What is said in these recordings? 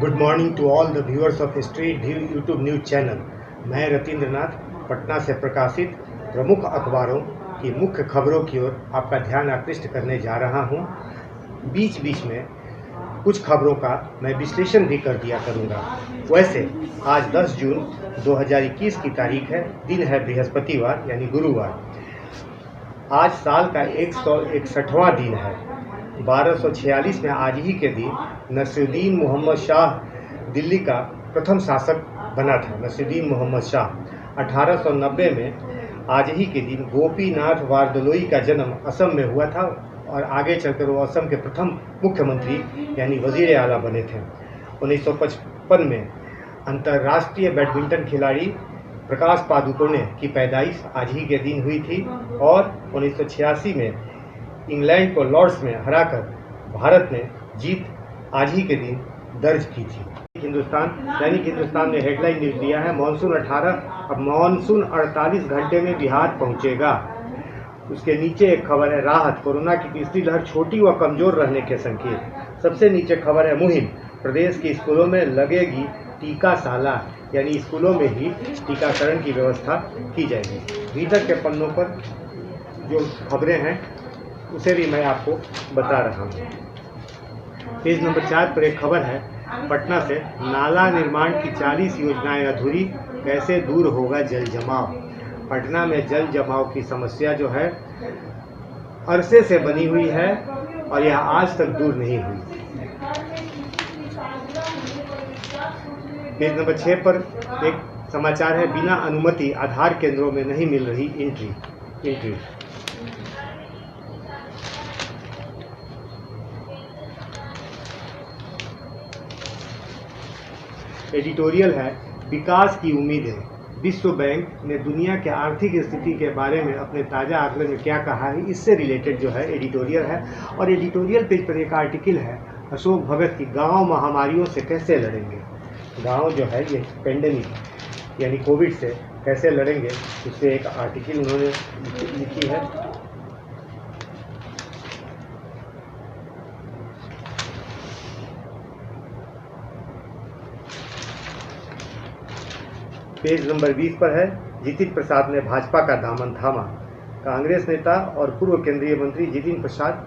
Good morning to all the viewers of street view YouTube news channel. मैं रतीन्द्रनाथ पटना से प्रकाशित प्रमुख अखबारों की मुख्य खबरों की ओर आपका ध्यान आकृष्ट करने जा रहा हूं। बीच बीच में कुछ खबरों का मैं विश्लेषण भी कर दिया करूंगा। वैसे आज 10 जून 2021 की तारीख है, दिन है बृहस्पतिवार यानी गुरुवार। आज साल का 161वां दिन है। 1246 में आज ही के दिन नसीरुद्दीन मोहम्मद शाह दिल्ली का प्रथम शासक बना था। नसीरुद्दीन मोहम्मद शाह 1890 में आज ही के दिन गोपीनाथ बारदलोई का जन्म असम में हुआ था और आगे चलकर वो असम के प्रथम मुख्यमंत्री यानी वजीर आला बने थे। 1955 में अंतर्राष्ट्रीय बैडमिंटन खिलाड़ी प्रकाश पादुकोणे की पैदाइश आज ही के दिन हुई थी और 1986 में इंग्लैंड को लॉर्ड्स में हराकर भारत ने जीत आज ही के दिन दर्ज की थी। दैनिक हिंदुस्तान ने हेडलाइन न्यूज दिया है मानसून 48 घंटे में बिहार पहुंचेगा। उसके नीचे एक खबर है राहत, कोरोना की तीसरी लहर छोटी व कमजोर रहने के संकेत। सबसे नीचे खबर है मुहिम, प्रदेश के स्कूलों में लगेगी टीकाशाला, यानी स्कूलों में ही टीकाकरण की व्यवस्था की जाएगी। भीतर के पन्नों पर जो खबरें हैं उसे भी मैं आपको बता रहा हूँ। पेज नंबर 4 पर एक खबर है पटना से, नाला निर्माण की 40 योजनाएं अधूरी, कैसे दूर होगा जल जमाव। पटना में जल जमाव की समस्या जो है अरसे से बनी हुई है और यह आज तक दूर नहीं हुई। पेज नंबर 6 पर एक समाचार है, बिना अनुमति आधार केंद्रों में नहीं मिल रही एंट्री। एडिटोरियल है, विकास की उम्मीदें। विश्व बैंक ने दुनिया के आर्थिक स्थिति के बारे में अपने ताज़ा आंकड़े में क्या कहा है, इससे रिलेटेड जो है एडिटोरियल है। और एडिटोरियल पेज पर एक आर्टिकल है अशोक भगत की, गांव महामारियों से कैसे लड़ेंगे। गांव जो है ये पेंडेमिक यानी कोविड से कैसे लड़ेंगे, उससे एक आर्टिकल उन्होंने लिखी है। पेज नंबर 20 पर है, जितिन प्रसाद ने भाजपा का दामन थामा। कांग्रेस नेता और पूर्व केंद्रीय मंत्री जितिन प्रसाद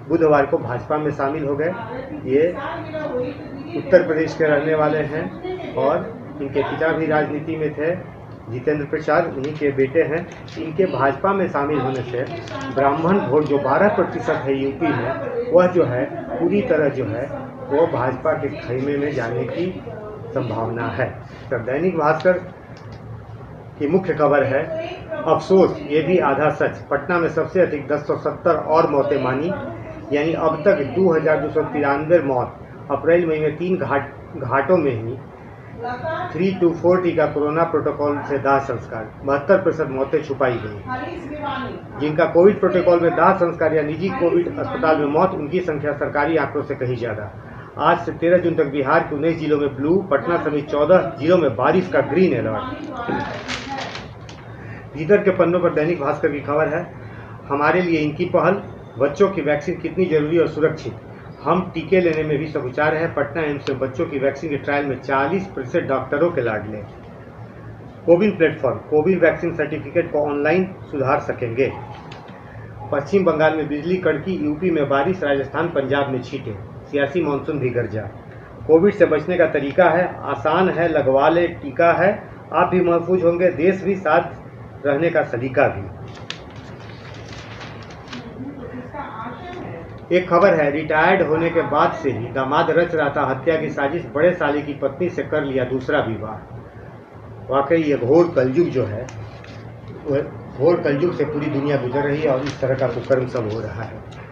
बुधवार को भाजपा में शामिल हो गए। ये उत्तर प्रदेश के रहने वाले हैं और इनके पिता भी राजनीति में थे। जितेंद्र प्रसाद इन्हीं के बेटे हैं। इनके भाजपा में शामिल होने से ब्राह्मण वोट जो 12% है यूपी में, वह जो है पूरी तरह जो है वो भाजपा के खैमे में जाने की संभावना है। तब दैनिक भास्कर की मुख्य खबर है, अफसोस ये भी आधा सच, पटना में सबसे अधिक 1070 और मौतें मानी, यानी अब तक 2293 मौत। अप्रैल मई में 3 घाटों में ही 3-4 टीका कोरोना प्रोटोकॉल से दाह संस्कार, 72% मौतें छुपाई गई। जिनका कोविड प्रोटोकॉल में दाह संस्कार या निजी कोविड अस्पताल में मौत, उनकी संख्या सरकारी आंकड़ों से कहीं ज्यादा। आज से 13 जून तक बिहार के 19 जिलों में ब्लू, पटना समेत 14 जिलों में बारिश का ग्रीन अलर्ट। भीतर के पन्नों पर दैनिक भास्कर की खबर है, हमारे लिए इनकी पहल, बच्चों की वैक्सीन कितनी जरूरी और सुरक्षित, हम टीके लेने में भी सकुचार है। पटना एम्स में बच्चों की वैक्सीन के ट्रायल में 40% डॉक्टरों के लाडले। CoWIN platform, CoWIN vaccine certificate को ऑनलाइन सुधार सकेंगे। पश्चिम बंगाल में बिजली कड़की, यूपी में बारिश, राजस्थान पंजाब में छींटे, सियासी मानसून भी गरजा। कोविड से बचने का तरीका है, आसान है, लगवा ले टीका है, आप भी महफूज होंगे, देश भी, साथ रहने का सलीका भी। एक खबर है, रिटायर्ड होने के बाद से ही दामाद रच रहा था हत्या की साजिश, बड़े साले की पत्नी से कर लिया दूसरा विवाह। वाकई ये घोर कलयुग जो है, घोर कलयुग से पूरी दुनिया गुजर रही है और इस तरह का कुकर्म सब हो रहा है।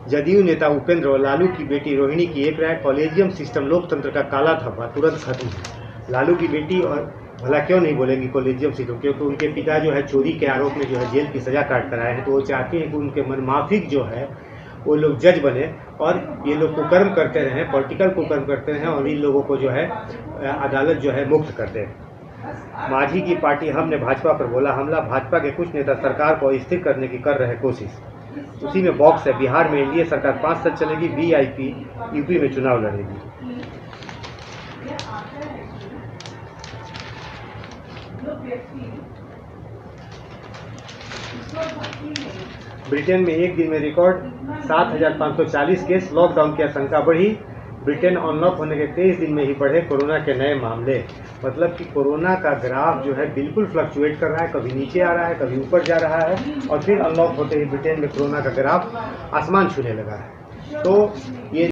जदयू नेता उपेंद्र और लालू की बेटी रोहिणी की एक राय, कॉलेजियम सिस्टम लोकतंत्र का काला धब्बा तुरंत खत्म है। लालू की बेटी, और भला क्यों नहीं बोलेंगी कॉलेजियम सिस्टम, क्योंकि उनके पिता जो है चोरी के आरोप में जो है जेल की सजा काट कर आए हैं, तो वो चाहते हैं कि उनके मनमाफिक जो है वो लोग जज बने और ये लोग कुकर्म करते रहें, पॉलिटिकल कुकर्म करते रहें और इन लोगों को जो है अदालत जो है मुक्त कर दे। माझी की पार्टी हमने भाजपा पर बोला हमला, भाजपा के कुछ नेता सरकार को अस्थिर करने की कर रहे कोशिश। उसी में बॉक्स है, बिहार में एनडीए सरकार 5 साल चलेगी, वीआईपी यूपी में चुनाव लड़ेगी। ब्रिटेन में एक दिन में रिकॉर्ड 7,540 केस, लॉकडाउन की आशंका बढ़ी। ब्रिटेन अनलॉक होने के 23 दिन में ही बढ़े कोरोना के नए मामले। मतलब कि कोरोना का ग्राफ जो है बिल्कुल फ्लक्चुएट कर रहा है, कभी नीचे आ रहा है, कभी ऊपर जा रहा है, और फिर अनलॉक होते ही ब्रिटेन में कोरोना का ग्राफ आसमान छूने लगा है। तो ये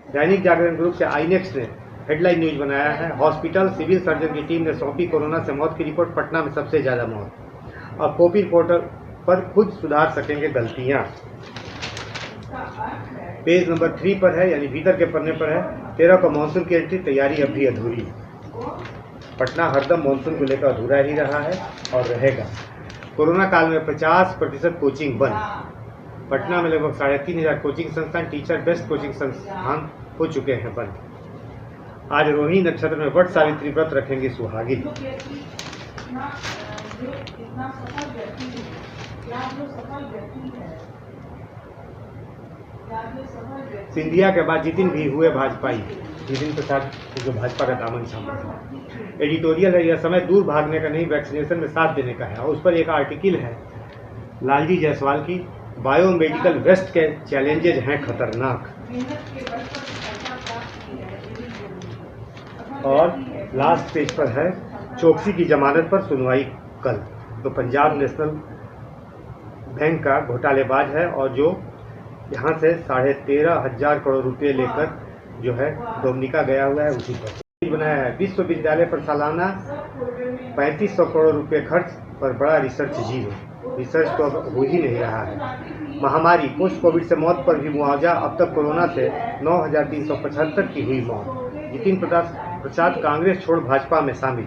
दैनिक जागरण ग्रुप से आईनेक्स ने हेडलाइन न्यूज बनाया है, हॉस्पिटल सिविल सर्जन की टीम ने सौंपी कोरोना से मौत की रिपोर्ट, पटना में सबसे ज्यादा मौत। अब कोविड पोर्टल पर खुद सुधार सकेंगे गलतियां। पेज नंबर 3 पर है, यानी भीतर के पन्ने पर है, 13 को मानसून की एंट्री, तैयारी अब भी अधूरी। पटना हरदम मानसून को लेकर अधूरा ही रहा है और रहेगा। कोरोना काल में 50% कोचिंग बंद। पटना में लगभग 3,500 कोचिंग संस्थान, टीचर बेस्ट कोचिंग संस्थान हो चुके हैं बंद। आज रोहिणी नक्षत्र में वट सावित्री व्रत रखेंगे सुहागिन। सिंधिया के बाद जितिन भी हुए भाजपाई, जितिन प्रसाद जो भाजपा का दामन थामा था। एडिटोरियल है, यह समय दूर भागने का नहीं, वैक्सीनेशन में साथ देने का है। और उस पर एक आर्टिकल है लालजी जायसवाल की, बायोमेडिकल वेस्ट के चैलेंजेज हैं खतरनाक। और लास्ट पेज पर है, चोकसी की जमानत पर सुनवाई कल। तो पंजाब नेशनल बैंक का घोटालेबाज है और जो यहाँ से 13,500 करोड़ रुपए लेकर जो है डोमिनिका गया हुआ है, उसी पर बनाया है। विश्वविद्यालय पर सालाना 3,500 करोड़ रुपए खर्च पर बड़ा रिसर्च जीरो। रिसर्च तो अब हो ही नहीं रहा है। महामारी, पोस्ट कोविड से मौत पर भी मुआवजा, अब तक कोरोना से 9,375 की हुई मौत। जितिन प्रसाद कांग्रेस छोड़ भाजपा में शामिल।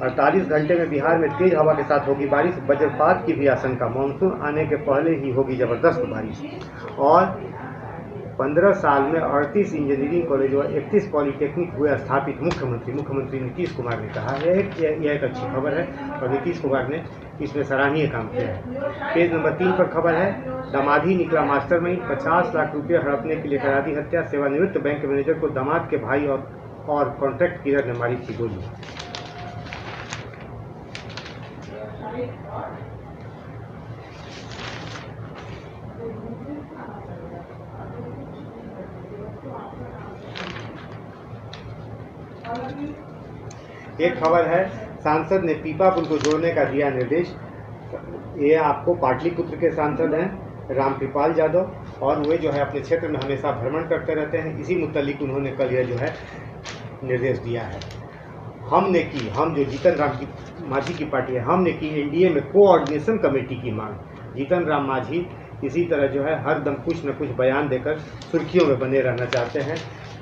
48 घंटे में बिहार में तेज हवा के साथ होगी बारिश, वज्रपात की भी आशंका। मानसून आने के पहले ही होगी जबरदस्त बारिश। और 15 साल में 38 इंजीनियरिंग कॉलेज और 31 पॉलिटेक्निक हुए स्थापित। मुख्यमंत्री नीतीश कुमार ने कहा है कि यह एक अच्छी खबर है और नीतीश कुमार ने इसमें सराहनीय काम किया है। पेज नंबर 3 पर खबर है, दामादी निकला मास्टरमाइंड, 50 लाख रुपये हड़पने के लिए करा दी हत्या। सेवानिवृत्त बैंक मैनेजर को दामाद के भाई और कॉन्ट्रैक्ट किलर ने मारी थी गोली। एक खबर है, सांसद ने पीपा पुल को जोड़ने का दिया निर्देश। ये आपको पाटलिपुत्र के सांसद हैं रामकृपाल यादव, और वे जो है अपने क्षेत्र में हमेशा भ्रमण करते रहते हैं। इसी मुतालिक उन्होंने कल यह जो है निर्देश दिया है। हम जो जीतन राम मांझी की पार्टी है, हमने की एनडीए में कोऑर्डिनेशन कमेटी की मांग। जीतन राम मांझी इसी तरह जो है हर दम कुछ न कुछ बयान देकर सुर्खियों में बने रहना चाहते हैं,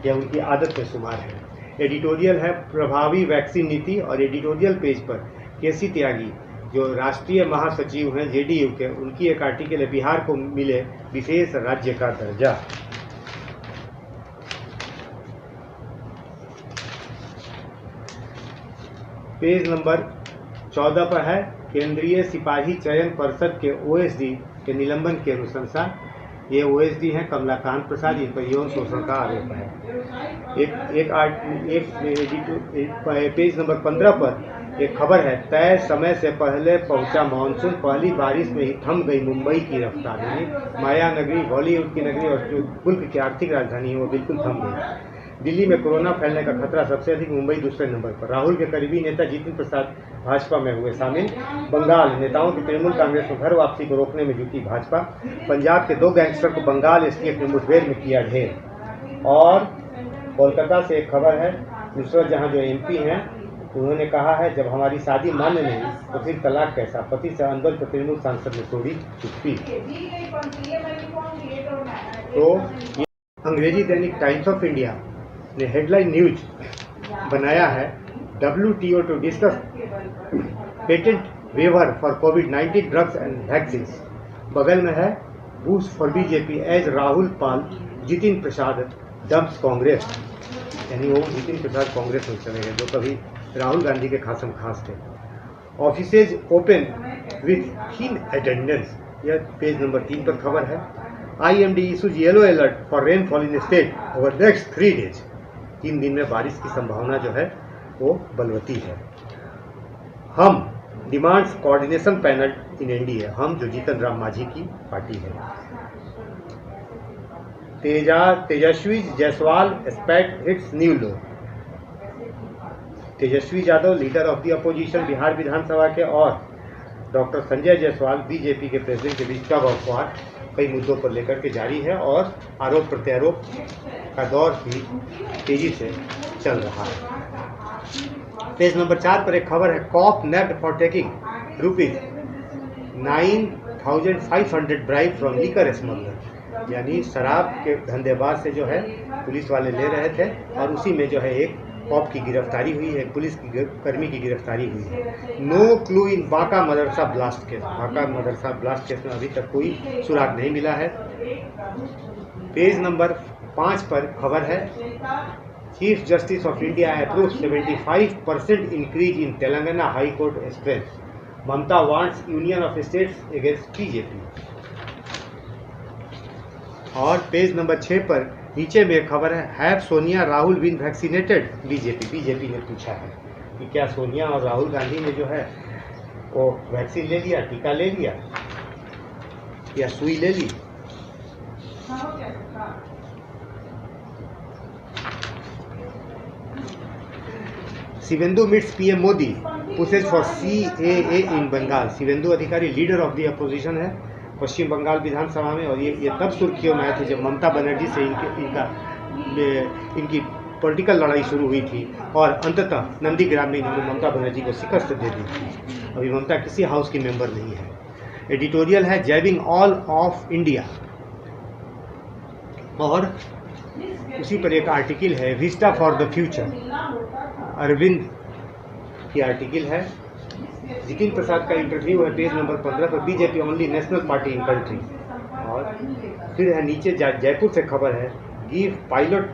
यह उनकी आदत में शुमार है। एडिटोरियल है, प्रभावी वैक्सीन नीति, और एडिटोरियल पेज पर केसी त्यागी जो राष्ट्रीय महासचिव हैं जेडीयू के, उनकी एक आर्टिकल है, बिहार को मिले विशेष राज्य का दर्जा। पेज नंबर 14 पर है, केंद्रीय सिपाही चयन परिषद के ओएसडी के निलंबन की अनुशंसा। ये ओएसडी हैं कमलाकांत प्रसाद, इन पर यौन शोषण का आरोप है। पेज नंबर 15 पर एक खबर है, तय समय से पहले पहुंचा मानसून, पहली बारिश में ही थम गई मुंबई की रफ्तार। यानी माया नगरी, बॉलीवुड की नगरी और जो मुल्क की आर्थिक राजधानी है वो बिल्कुल थम गई। दिल्ली में कोरोना फैलने का खतरा सबसे अधिक, मुंबई दूसरे नंबर पर। राहुल के करीबी नेता जितिन प्रसाद भाजपा में हुए शामिल। बंगाल, नेताओं की तृणमूल कांग्रेस में घर वापसी को रोकने में जुटी भाजपा। पंजाब के 2 गैंगस्टर को बंगाल एसटीएफ ने मुठभेड़ में किया ढेर। और कोलकाता से एक खबर है, नुसरत जहां जो एमपी हैं उन्होंने कहा है, जब हमारी शादी मान्य नहीं तो फिर तलाक कैसा। पति से अनबन पर तृणमूल सांसद ने तोड़ी चुप्पी। तो अंग्रेजी दैनिक टाइम्स ऑफ इंडिया ने हेडलाइन न्यूज बनाया है, WTO to discuss patent waiver for कोविड-19 ड्रग्स एंड वैक्सीन। बगल में है, boost for BJP as Rahul pal Jitin Prasad dumps Congress. यानी वो जितिन प्रसाद कांग्रेस में चले गए जो कभी राहुल गांधी के खासम खास थे। ऑफिसेज ओपन विथ हीन अटेंडेंस, यह पेज नंबर 3 पर खबर है। IMD issues yellow alert for rainfall in state over next 3 days. 3 दिन में बारिश की संभावना जो है वो बलवती है। HAM demands coordination panel in NDA, HAM जो जीतन राम मांझी की पार्टी है। Tejashwi Jaiswal aspect hits new low. Tejashwi Yadav leader of the opposition Bihar विधानसभा के और डॉक्टर संजय जायसवाल बीजेपी के प्रेसिडेंट के बीच टग ऑफ वार कई मुद्दों पर लेकर के जारी है और आरोप प्रत्यारोप का दौर भी तेजी से चल रहा है। पेज नंबर 4 पर एक खबर है, cop nabbed for taking ₹9,500 bribe from liquor smuggler, यानी शराब के धंधेबाज से जो है पुलिस वाले ले रहे थे और उसी में जो है एक कॉप की गिरफ्तारी हुई है, पुलिस की कर्मी की गिरफ्तारी हुई है। नो क्लू इन बांका मदरसा ब्लास्ट केस, बांका मदरसा ब्लास्ट केस में अभी तक कोई सुराग नहीं मिला है। पेज नंबर 5 पर खबर है, chief justice of India approve 75% increase in Telangana high court strength, Mamata wants union of states against BJP. और पेज नंबर 6 पर नीचे में खबर है, have Sonia Rahul been vaccinated, BJP ने पूछा है कि क्या सोनिया और राहुल गांधी ने जो है वो वैक्सीन ले लिया, टीका ले लिया या सुई ले ली। Shivendu meets PM Modi, pushes for CAA in Bengal. Shivendu Adhikari leader of the opposition है पश्चिम बंगाल विधानसभा में, और ये तब सुर्खियों में आए थे जब ममता बनर्जी से इनकी पॉलिटिकल लड़ाई शुरू हुई थी और अंततः नंदीग्राम में इन्होंने ममता बनर्जी को शिकस्त दे दी थी। अभी ममता किसी हाउस की मेंबर नहीं है। एडिटोरियल है, जैबिंग ऑल ऑफ इंडिया, और उसी पर एक आर्टिकल है, vista for the future, Arvind की आर्टिकल है। जितिन प्रसाद का इंटरव्यू है पेज नंबर 15 पर, BJP only national party in country. और फिर है नीचे जयपुर से खबर है, give Pilot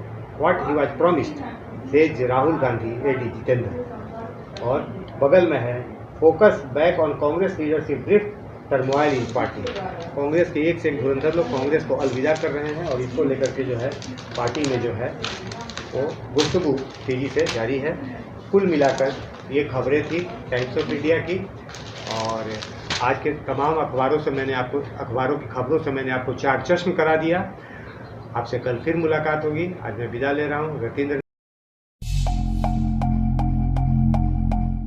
what he was promised, says Rahul Gandhi aide Jitendra. और बगल में है, focus back on Congress leadership drift turmoil in party. Congress के एक से एक धुरंधर लोग कांग्रेस को अलविदा कर रहे हैं और इसको लेकर के जो है पार्टी में जो है वो गुफ्तगू तेजी से जारी है। कुल मिलाकर ये खबरें थी टाइम्स ऑफ इंडिया की, और आज के तमाम अखबारों की खबरों से मैंने आपको चार चश्म करा दिया। आपसे कल फिर मुलाकात होगी। आज मैं विदा ले रहा हूँ। रतीन्द्र